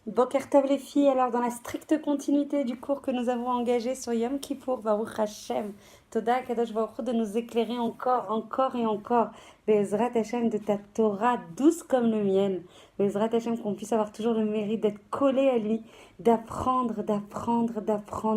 Boker Tov les filles, alors dans la stricte continuité du cours que nous avons engagé sur Yom Kippour, Baruch Hashem, Toda Kadosh Baruch Hu, de nous éclairer encore et encore, Bezrat Hashem, de ta Torah douce comme le miel, Bezrat Hashem, qu'on puisse avoir toujours le mérite d'être collé à lui, d'apprendre,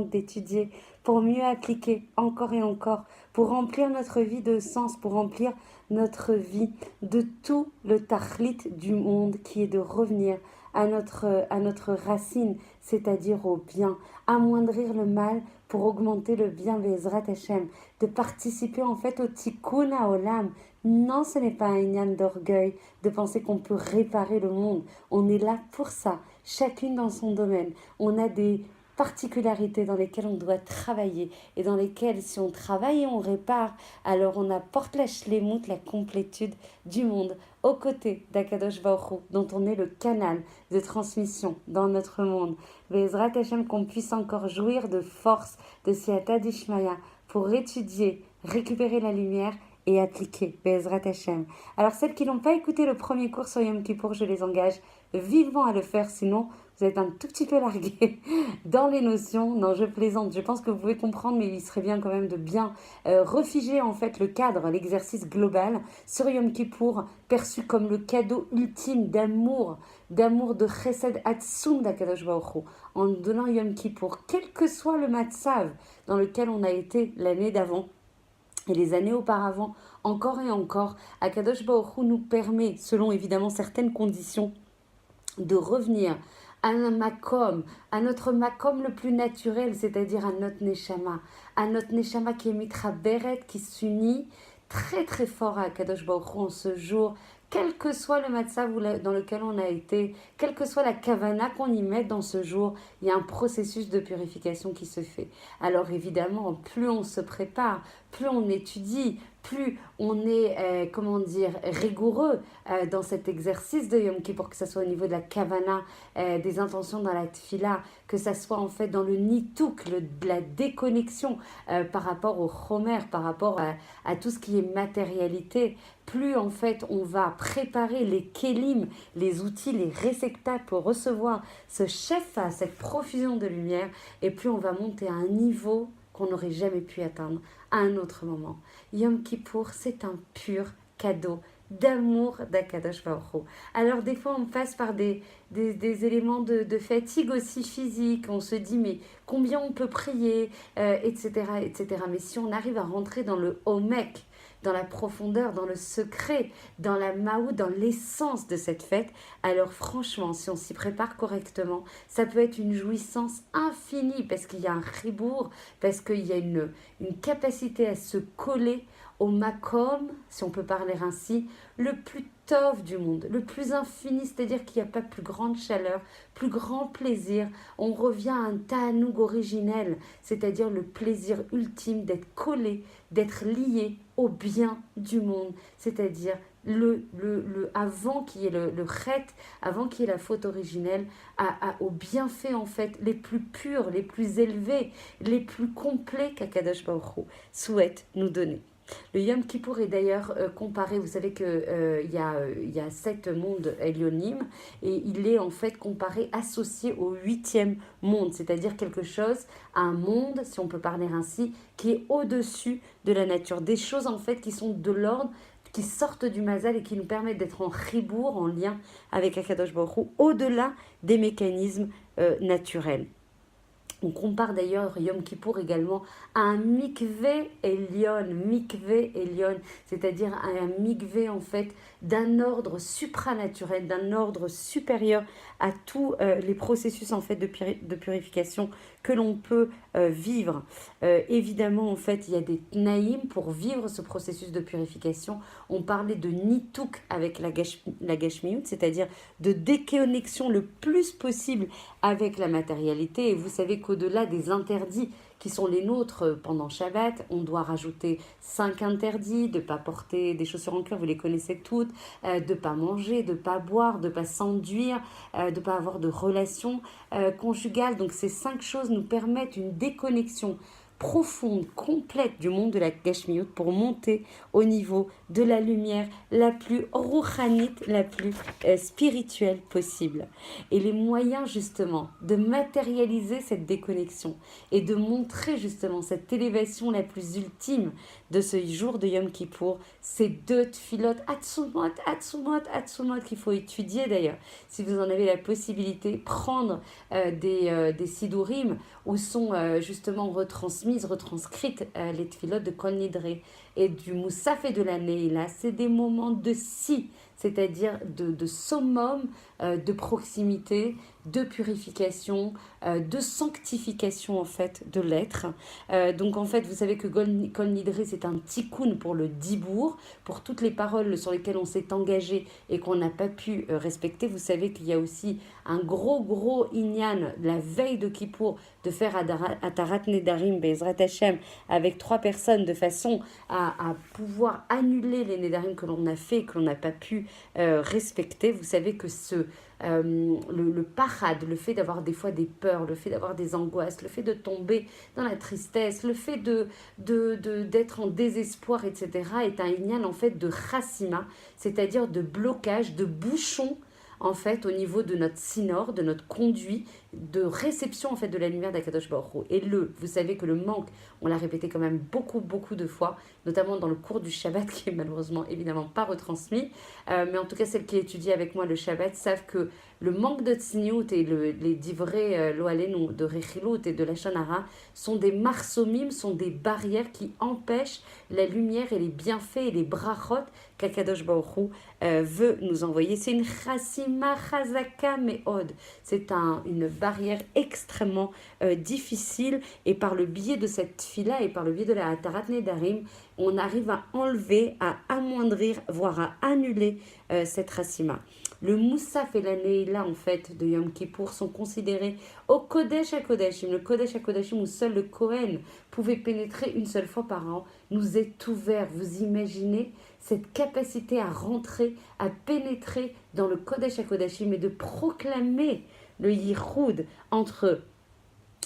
d'étudier, pour mieux appliquer encore et encore, pour remplir notre vie de sens, pour remplir notre vie de tout le tachlit du monde qui est de revenir à notre racine, c'est-à-dire au bien, amoindrir le mal pour augmenter le bien, Bezrat Hashem, de participer en fait au tikkun haolam. Non, ce n'est pas un inyan d'orgueil de penser qu'on peut réparer le monde. On est là pour ça, chacune dans son domaine. On a des particularités dans lesquelles on doit travailler et dans lesquelles si on travaille et on répare, alors on apporte la shlemout, la complétude du monde aux côtés d'Akadosh Baruch Hu, dont on est le canal de transmission dans notre monde. Bezrat Hashem, qu'on puisse encore jouir de force de Siyata Dishmaya pour étudier, récupérer la lumière et appliquer Bezrat Hashem. Alors celles qui n'ont pas écouté le premier cours sur Yom Kippour, je les engage vivement à le faire, sinon vous êtes un tout petit peu largués dans les notions. Non, je plaisante, je pense que vous pouvez comprendre, mais il serait bien quand même de bien refiger en fait le cadre, l'exercice global sur Yom Kippour, perçu comme le cadeau ultime d'amour de Chesed Hatzum d'Akadosh Baruch Hu, en nous donnant Yom Kippour, quel que soit le matzav dans lequel on a été l'année d'avant, et les années auparavant, encore et encore, Akadosh Baruch Hu nous permet, selon évidemment certaines conditions, de revenir à un makom, à notre makom le plus naturel, c'est-à-dire à notre neshama qui est mitra beret, qui s'unit très très fort à Akadosh Baruch Hu en ce jour, quel que soit le matzav dans lequel on a été, quelle que soit la kavana qu'on y met dans ce jour, il y a un processus de purification qui se fait. Alors évidemment, plus on se prépare, plus on étudie, plus on est, rigoureux dans cet exercice de Yom Kippour, que ce soit au niveau de la kavana, des intentions dans la tfila, que ce soit en fait dans le nitouk, la déconnexion par rapport au chomer, par rapport à tout ce qui est matérialité, plus en fait on va préparer les kélim, les outils, les réceptacles pour recevoir ce chef, cette profusion de lumière, et plus on va monter à un niveau qu'on n'aurait jamais pu atteindre à un autre moment. Yom Kippour, c'est un pur cadeau d'amour d'Akadosh Baruch Hu. Alors des fois on passe par des éléments de fatigue aussi physique, on se dit mais combien on peut prier, etc., etc. Mais si on arrive à rentrer dans le homek, dans la profondeur, dans le secret, dans la maou, dans l'essence de cette fête, alors franchement, si on s'y prépare correctement, ça peut être une jouissance infinie parce qu'il y a un ribour, parce qu'il y a une capacité à se coller au makom, si on peut parler ainsi, le plus tov du monde, le plus infini, c'est-à-dire qu'il n'y a pas plus grande chaleur, plus grand plaisir. On revient à un ta'anoug originel, c'est-à-dire le plaisir ultime d'être collé, d'être lié au bien du monde, c'est-à-dire avant qui est le chet, avant qui est la faute originelle, aux bienfaits en fait les plus purs, les plus élevés, les plus complets qu'Akadosh Baruch Hu souhaite nous donner. Le Yom Kippour est d'ailleurs comparé, vous savez qu'il y a 7 mondes Elyonim, et il est en fait comparé, associé au 8e monde, c'est-à-dire quelque chose, un monde, si on peut parler ainsi, qui est au-dessus de la nature. Des choses en fait qui sont de l'ordre, qui sortent du mazal et qui nous permettent d'être en ribour, en lien avec Akadosh Baruch Hu, au-delà des mécanismes naturels. On compare d'ailleurs Yom Kippour également à un mikvé Elyon, c'est-à-dire un mikvé en fait d'un ordre supranaturel, d'un ordre supérieur à tous les processus en fait de purification que l'on peut vivre. Évidemment en fait il y a des tnaïm pour vivre ce processus de purification. On parlait de nitouk avec la gashmiyut, c'est-à-dire de déconnexion le plus possible avec la matérialité. Et vous savez qu'au-delà des interdits qui sont les nôtres pendant Shabbat, on doit rajouter 5 interdits, de ne pas porter des chaussures en cuir, vous les connaissez toutes, de ne pas manger, de ne pas boire, de ne pas s'enduire, de ne pas avoir de relations conjugales. Donc ces 5 choses nous permettent une déconnexion profonde, complète du monde de la Gashmiut pour monter au niveau de la lumière la plus rouhanite, la plus spirituelle possible. Et les moyens justement de matérialiser cette déconnexion et de montrer justement cette élévation la plus ultime de ce jour de Yom Kippour, ces deux tfilot Atzumot, Atzumot, Atzumot qu'il faut étudier d'ailleurs. Si vous en avez la possibilité, prendre des sidourim où sont justement retranscrites les tfilot de Kol Nidre et du Moussaf et de la Neila. C'est des moments de si, c'est-à-dire de summum, de proximité, de purification, de sanctification en fait de l'être. Donc en fait, vous savez que Kol Nidre c'est un tikkun pour le dibour, pour toutes les paroles sur lesquelles on s'est engagé et qu'on n'a pas pu respecter. Vous savez qu'il y a aussi un gros inyan la veille de Kippour de faire Atarat Nedarim Be'ezrat Hashem avec 3 personnes de façon à pouvoir annuler les Nedarim que l'on a fait et que l'on n'a pas pu respecter. Vous savez que le parad, le fait d'avoir des fois des peurs, le fait d'avoir des angoisses, le fait de tomber dans la tristesse, le fait d'être en désespoir, etc. est un inyan en fait de chassima, c'est-à-dire de blocage, de bouchon en fait au niveau de notre sinor, de notre conduit de réception en fait de la lumière d'Akadosh Baruch Hu. Et vous savez que le manque, on l'a répété quand même beaucoup de fois, notamment dans le cours du Shabbat qui est malheureusement évidemment pas retransmis, mais en tout cas celles qui étudient avec moi le Shabbat savent que le manque de tzniut et les divrei loalenu de Rechilut et de la Shonara sont des marsomim, sont des barrières qui empêchent la lumière et les bienfaits et les brachot qu'Akadosh Baruch Hu veut nous envoyer. C'est une chasima chazaka meod, c'est une barrière extrêmement difficile, et par le biais de cette fila et par le biais de la Atarat Nedarim, on arrive à enlever, à amoindrir, voire à annuler cette chasima. Le Moussaf et la Neila en fait de Yom Kippour sont considérés au Kodesh HaKodashim. Le Kodesh HaKodashim où seul le Kohen pouvait pénétrer une seule fois par an nous est ouvert. Vous imaginez cette capacité à rentrer, à pénétrer dans le Kodesh HaKodashim et de proclamer le Yichud entre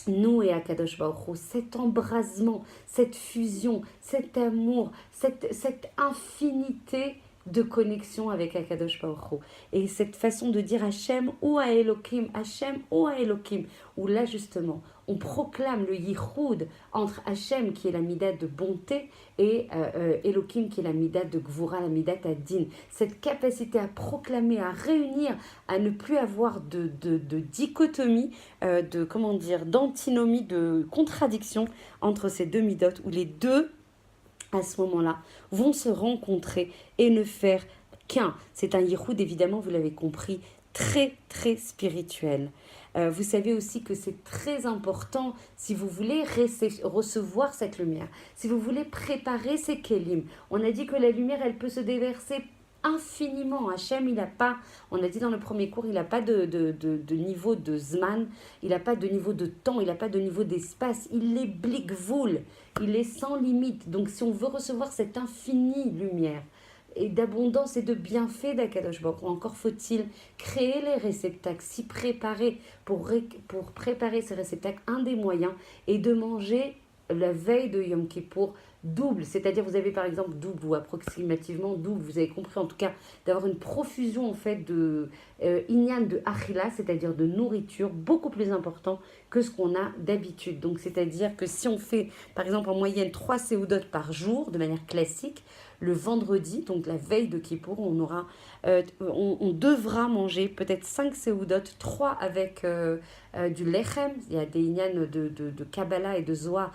nous et Akadosh Baruch Hu, cet embrasement, cette fusion, cet amour, cette infinité de connexion avec Akadosh Baruch Hu. Et cette façon de dire Hachem ou à Elohim, Hachem ou à Elohim, où là justement, on proclame le yichud entre Hachem qui est la midat de bonté et Elohim qui est la midat de Gvura, la midat Adin. Cette capacité à proclamer, à réunir, à ne plus avoir de dichotomie, d'antinomie, de contradiction entre ces deux midotes, où les deux à ce moment-là, vont se rencontrer et ne faire qu'un. C'est un yichud, évidemment, vous l'avez compris, très spirituel. Vous savez aussi que c'est très important si vous voulez recevoir cette lumière, si vous voulez préparer ces kelim. On a dit que la lumière, elle peut se déverser infiniment. Hachem, il n'a pas, on a dit dans le premier cours, il n'a pas de niveau de zman, il n'a pas de niveau de temps, il n'a pas de niveau d'espace, il est blikvoul, il est sans limite. Donc si on veut recevoir cette infinie lumière et d'abondance et de bienfaits d'Akadosh Baruch Hu, encore faut-il créer les réceptacles, s'y préparer pour préparer ces réceptacles. Un des moyens est de manger la veille de Yom Kippour double, c'est-à-dire vous avez par exemple double ou approximativement double, vous avez compris en tout cas, d'avoir une profusion en fait de inyan de achila, c'est-à-dire de nourriture beaucoup plus important que ce qu'on a d'habitude. Donc c'est-à-dire que si on fait par exemple en moyenne 3 séoudotes par jour de manière classique, le vendredi, donc la veille de Kippour, on devra manger peut-être 5 séoudotes, 3 avec du lechem, il y a des inyan de Kabbalah et de Zohar,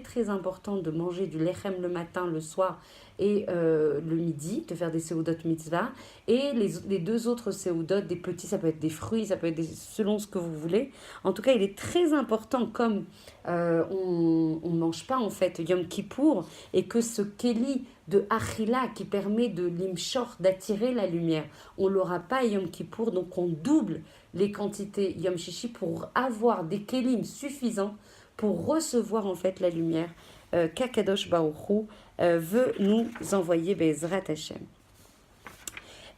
très important de manger du lechem le matin, le soir et le midi, de faire des seudot mitzvah, et les 2 autres seudot, des petits, ça peut être des fruits, ça peut être selon ce que vous voulez. En tout cas, il est très important, comme on ne mange pas en fait Yom Kippour, et que ce keli de achila qui permet de l'imshor, d'attirer la lumière, on ne l'aura pas à Yom Kippour, donc on double les quantités Yom Shishi pour avoir des kelim suffisants pour recevoir en fait la lumière qu'Akadosh Baruch Hu veut nous envoyer Be'ezrat Hashem.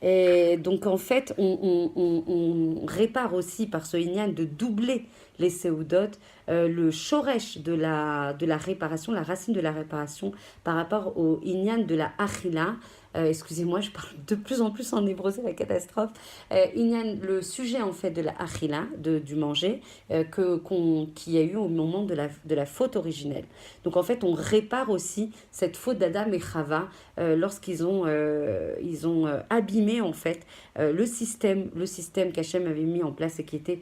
Et donc en fait, on répare aussi par ce inyan de doubler les séoudotes, le shoresh de la réparation, la racine de la réparation par rapport au inyan de la achila. Excusez-moi, je parle de plus en plus en hébreu, c'est la catastrophe. Inyan, le sujet en fait de la achila, du manger, qu'il y a eu au moment de la faute originelle. Donc en fait, on répare aussi cette faute d'Adam et Chava lorsqu'ils ont, abîmé en fait le système qu'Hachem avait mis en place et qui était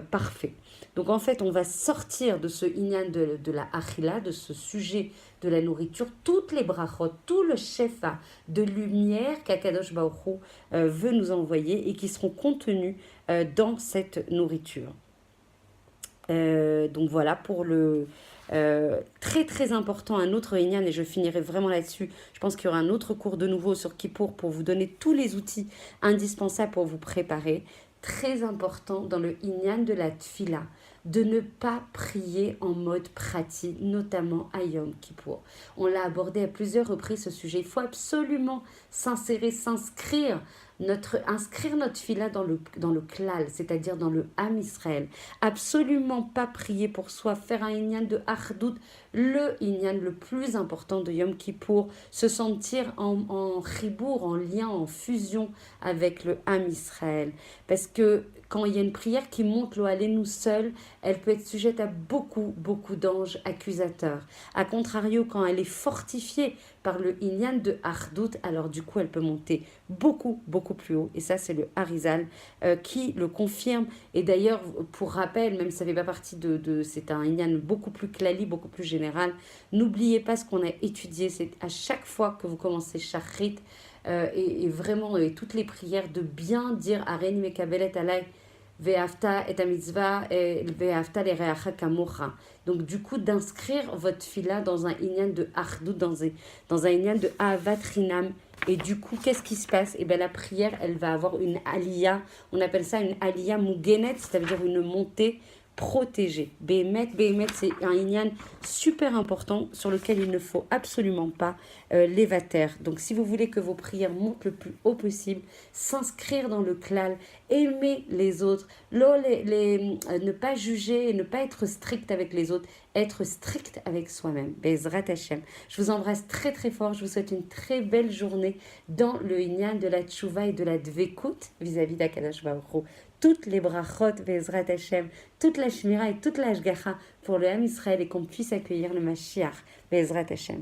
parfait. Donc en fait, on va sortir de ce inyan de la achila, de ce sujet de la nourriture, toutes les brachot, tout le shefa de lumière qu'Akadosh Baruch Hu veut nous envoyer et qui seront contenus dans cette nourriture. Donc voilà pour le très très important, un autre inyan, et je finirai vraiment là-dessus. Je pense qu'il y aura un autre cours de nouveau sur Kippour pour vous donner tous les outils indispensables pour vous préparer. Très important dans le inyan de la tfila, de ne pas prier en mode pratique, notamment à Yom Kippour. On l'a abordé à plusieurs reprises ce sujet. Il faut absolument s'insérer, inscrire notre fila dans le klal, c'est-à-dire dans le Ham Israël. Absolument pas prier pour soi, faire un inyan de Achdout, le inyan le plus important de Yom Kippour, se sentir en chibour, en lien, en fusion avec le Ham Israël. Parce que quand il y a une prière qui monte nous seul, elle peut être sujette à beaucoup, beaucoup d'anges accusateurs. A contrario, quand elle est fortifiée par le inyan de Achdout, alors du coup, elle peut monter beaucoup, beaucoup plus haut. Et ça, c'est le Harizal qui le confirme. Et d'ailleurs, pour rappel, même si ça ne fait pas partie c'est un inyan beaucoup plus klali, beaucoup plus général, n'oubliez pas ce qu'on a étudié. C'est à chaque fois que vous commencez Shachrit, et vraiment, toutes les prières, de bien dire Areni Mekabelet Alay, Ve'afta et mitzvah, ve'afta l'ereacha kamocha. Donc du coup d'inscrire votre fila dans un inyan de achdut, dans un inyan de ahavat chinam. Et du coup, qu'est-ce qui se passe? Et bien la prière, elle va avoir une aliyah, on appelle ça une aliyah mugenet, c'est-à-dire une montée protégée. Behemet, c'est un inyan super important sur lequel il ne faut absolument pas l'évater. Donc si vous voulez que vos prières montent le plus haut possible, s'inscrire dans le klal, aimer les autres, ne pas juger, ne pas être strict avec les autres, être strict avec soi-même. Bezrat Hashem. Je vous embrasse très très fort, je vous souhaite une très belle journée dans le inyan de la tchouva et de la dvekut vis-à-vis d'Akadosh Baruch Hu. Toutes les brachot, Bezrat Hashem, toute la shmira et toute la shgacha pour le Ham Israël et qu'on puisse accueillir le Mashiach, Bezrat Hashem.